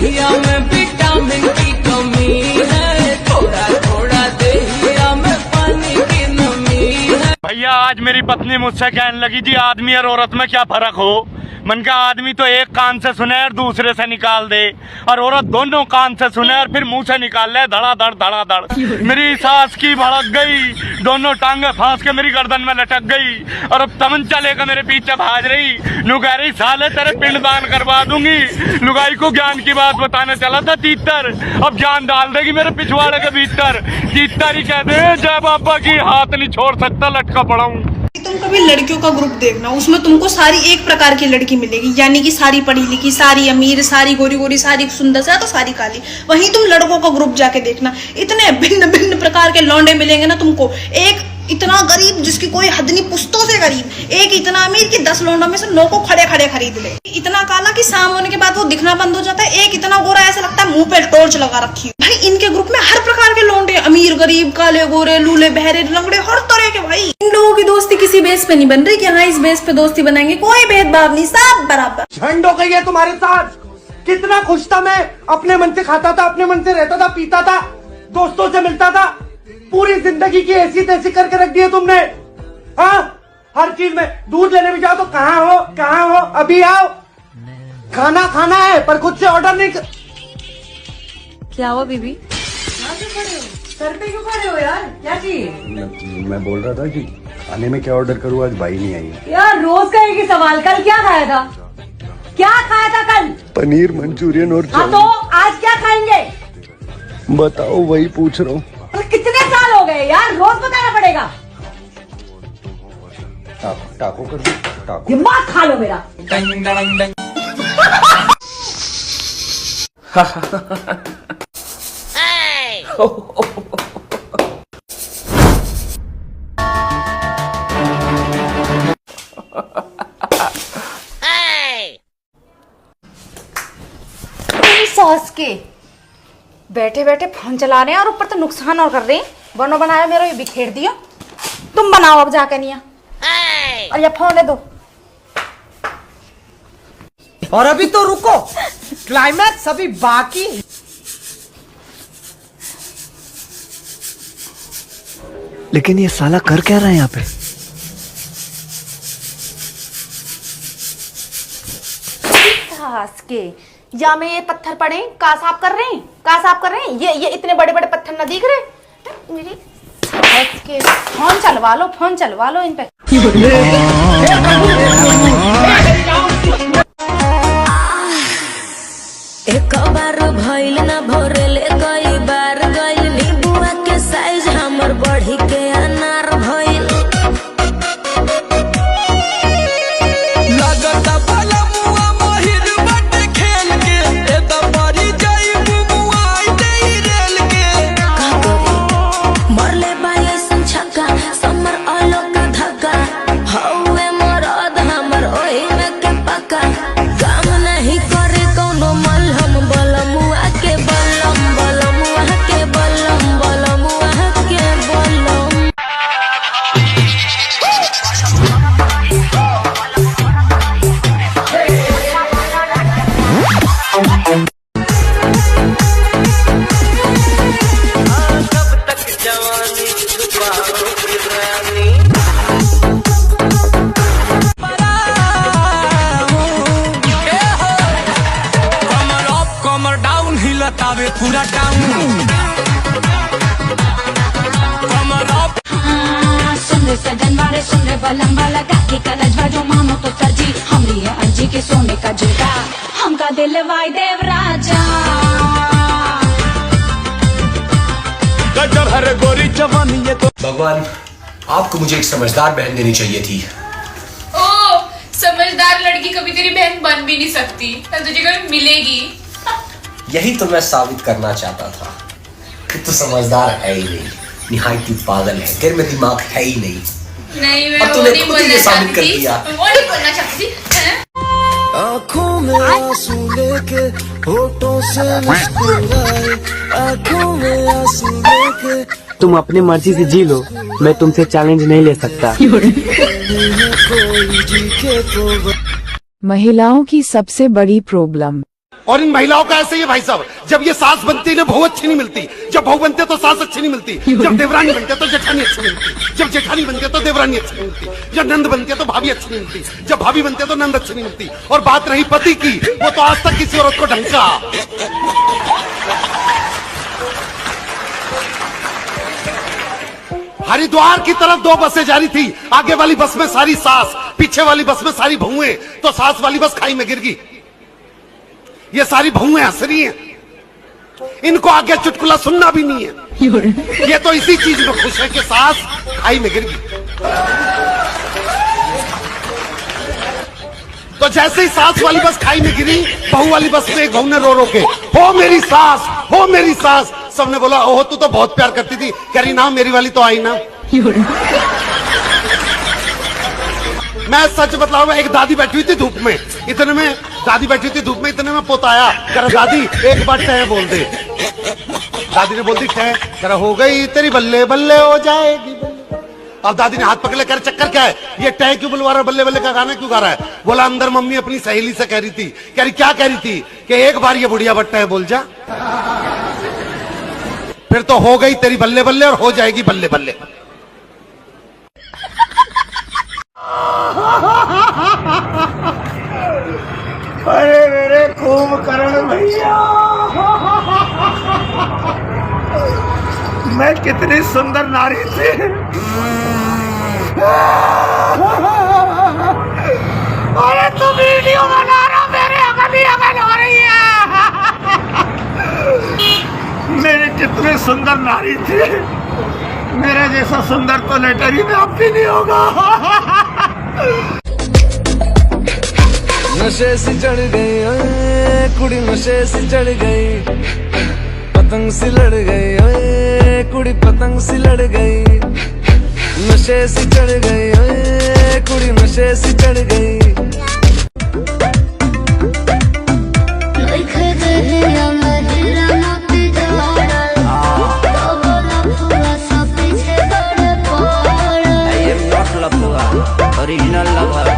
दहिया में विटामिन की कमी है, थोड़ा थोड़ा दहिया में पानी की नमी है। भैया आज मेरी पत्नी मुझसे कहने लगी जी आदमी और औरत में क्या फर्क हो। मन का आदमी तो एक कान से सुने और दूसरे से निकाल दे, और औरत दोनों कान से सुने और फिर मुंह से निकाल ले, धड़ाधड़ धड़ाधड़। मेरी सास की भड़क गई, दोनों टांगे फांस के मेरी गर्दन में लटक गई, और अब तमंचा लेकर मेरे पीछे भाग रही। लुगाई साले तेरे पिंडदान करवा दूंगी। लुगाई को ज्ञान की बात बताने चला था तीतर, अब जान डाल देगी मेरे पिछवाड़े के भीतर। तीतर ही कह दे जय बाबा की, हाथ नहीं छोड़ सकता, लटका पड़ा हूँ। तुम कभी लड़कियों का ग्रुप देखना, उसमें तुमको सारी एक प्रकार की लड़की मिलेगी, यानी कि सारी पढ़ी लिखी, सारी अमीर, सारी गोरी गोरी, सारी सुंदर सा तो सारी काली। वहीं तुम लड़कों का ग्रुप जाके देखना, इतने भिन्न भिन्न प्रकार के लौंडे मिलेंगे ना तुमको। एक इतना गरीब जिसकी कोई हद नहीं, पुश्तों से गरीब, एक इतना अमीर कि 10 लौंडों में से 9 को खड़े खड़े खरीद ले। इतना काला कि शाम होने के बाद वो दिखना बंद हो जाता है, एक इतना गोरा ऐसा लगता है मुंह पे टॉर्च लगा रखी है। भाई इनके ग्रुप में हर प्रकार के लौंडे, अमीर गरीब, काले गोरे, लूले बहरे, लंगड़े, हर तरह के। भाई इन लोगों की दोस्ती किसी बेस पे नहीं बन रही कि हाँ इस बेस पे दोस्ती बनाएंगे, कोई भेदभाव नहीं, सब बराबर। झंड हो गई है तुम्हारे साथ। कितना खुश था मैं, अपने मन से खाता था, अपने मन से रहता था, पीता था, दोस्तों से मिलता था। पूरी जिंदगी की ऐसी तैसी करके रख दी है तुमने। हाँ हर चीज में, दूध लेने भी जाओ तो कहाँ हो, अभी आओ। खाना खाना है पर खुद से ऑर्डर नहीं क्या हुआ बीबी? सर पे क्यों खड़े हो यार, क्या चाहिए? मैं बोल रहा था कि खाने में क्या ऑर्डर करूँ, आज भाई नहीं आई। यार रोज का एक ही सवाल, कल क्या खाया था? क्या खाया था कल? पनीर मंचूरियन और हाँ तो आज क्या खाएंगे? बताओ, वही पूछ रहा हूँ। कितने साल हो गए यार, रोज बताना पड़ेगा। टाको कर दो, टाको। दिमाग खा लो मेरा। सॉस के बैठे बैठे फोन चला रहे हैं और ऊपर तो नुकसान और कर रहे हैं। बनो बनाया मेरा ये बिखेर दिया। तुम बनाओ अब जाके नहीं, और ये फोन दे दो। और अभी तो रुको, क्लाइमैक्स अभी बाकी। लेकिन ये साला कर क्या रहा है यहाँ पे? सास के या में ये पत्थर पड़े, का साफ कर रहे हैं, ये इतने बड़े बड़े पत्थर ना दिख रहे मेरी सास के। फोन चलवा लो इन पे। एक बार भइल ना भरेले, कई बार गइल, नींबुआ के साइज हमर बढ़ी के अनार भइल। लगता भला मुआ महिर बट खेल के, ए दबारी जाई मुआ दे रेल के। का करी मरले बाय संछका, समर आलो का धक्का, हौवे मरद हमर ओही में के पका। काम नहीं करे कोनो मलहम, बलमुआ के बलम, बलमुआ के बलम, बलमुआ के बलम। कमर डाउन हिलतावे पूरा टाउन। कमर अप सुन रे सजन वाले, सुन रे बलम वाला, काकी का नजवा जो मानो तो तरजी हमरी है अर्जी के सोने का झुमका, हमका दिल वाई देव राजा। गजब हर गोरी जवानी ये तो। भगवान आपको मुझे एक समझदार बहन देनी चाहिए थी। ओ समझदार लड़की कभी तेरी बहन बन भी नहीं सकती, ना तुझे कभी मिलेगी। यही तो मैं साबित करना चाहता था कि तू समझदार है ही नहीं, निहायती पागल है, तेरे में दिमाग है ही नहीं। नहीं मैं और वो नहीं खुद ही बोलना ये साबित कर चाहती थी, दिया। वो नहीं बोलना चाहती थी। आँखों में आंसू लेके, होठों से मुस्कुराए, आँखों में आंसू लेके। तुम अपनी मर्जी से जी लो, मैं तुमसे चैलेंज नहीं ले सकता। महिलाओं की सबसे बड़ी प्रॉब्लम और इन महिलाओं का ऐसे ही है भाई साहब, जब ये सास बनती है ना बहू अच्छी नहीं मिलती, जब बहू बनते तो सास अच्छी नहीं मिलती, जब देवरानी बनते तो जेठानी अच्छी नहीं मिलती, जब जेठानी बनते तो देवरानी अच्छी नहीं मिलती, जब नंद बनते तो भाभी अच्छी नहीं मिलती, जब भाभी बनते तो नंद अच्छी नहीं मिलती। और बात रही पति की, वो तो आज तक किसी औरत को ढंका। हरिद्वार की तरफ 2 बसें जा रही थी, आगे वाली बस में सारी सास, पीछे वाली बस में सारी बहुएं, तो सास वाली बस खाई में गिर गई। ये सारी बहुएं हंस रही हैं, इनको आगे चुटकुला सुनना भी नहीं है, ये तो इसी चीज में खुश है कि सास खाई में गिर गई। तो जैसे ही सास वाली बस खाई में गिरी, बहू वाली बस में एक बहू ने रो रो के, हो मेरी सास, हो मेरी सास। सबने बोला ओह तू तो बहुत प्यार करती थी, कह रही ना मेरी वाली तो आई ना। मैं सच बतलाऊं, एक दादी बैठी हुई थी धूप में, इतने में दादी बैठी थी धूप में, इतने में पोता आया, कह रहा दादी एक बार टह बोल दे। दादी ने बोल दी टह, कह रहा हो गई तेरी बल्ले बल्ले हो जाएगी। अब दादी ने हाथ पकड़े, कह चक्कर क्या है, ये टह क्यों बुलवा रहा, बल्ले बल्ले का गाना क्यों गा रहा है। बोला अंदर मम्मी अपनी सहेली से कह रही थी, कह रही क्या कह रही थी, कि एक बार ये बुढ़िया बट्टा है बोल जा, फिर तो हो गई तेरी बल्ले बल्ले और हो जाएगी बल्ले बल्ले। अरे मेरे कुंभकर्ण भैया, मैं कितनी सुंदर नारी थी। अरे तू वीडियो बना रहा, मेरे अगली अगल हो रही है। मेरी कितनी सुंदर नारी थी, मेरे जैसा सुंदर तो लेटर में अब भी नहीं होगा। नशे से चढ़ गई ओए कुड़ी, नशे से चढ़ गई, पतंग से लड़ गई ओए कुड़ी, पतंग से लड़ गई, नशे से चढ़ गई ओए कुड़ी, नशे से चढ़ गई। ओरिजिनल लवर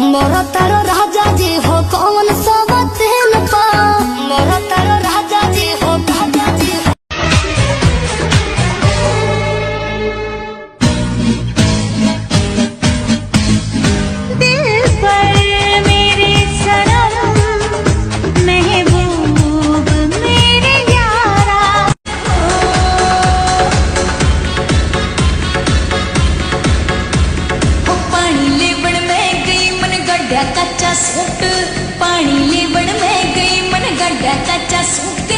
मोरा तारो राजा जी हो कौन सा बतेन पा, मोरा तारो राजा जी हो, राजा जी हो। दिल पर मेरे सनम महबूब मेरे यारा, पानी लेवण में गई मन गड्ढा कच्चा सूट, पानी लेवण में गई मन गड्ढा कच्चा सूट।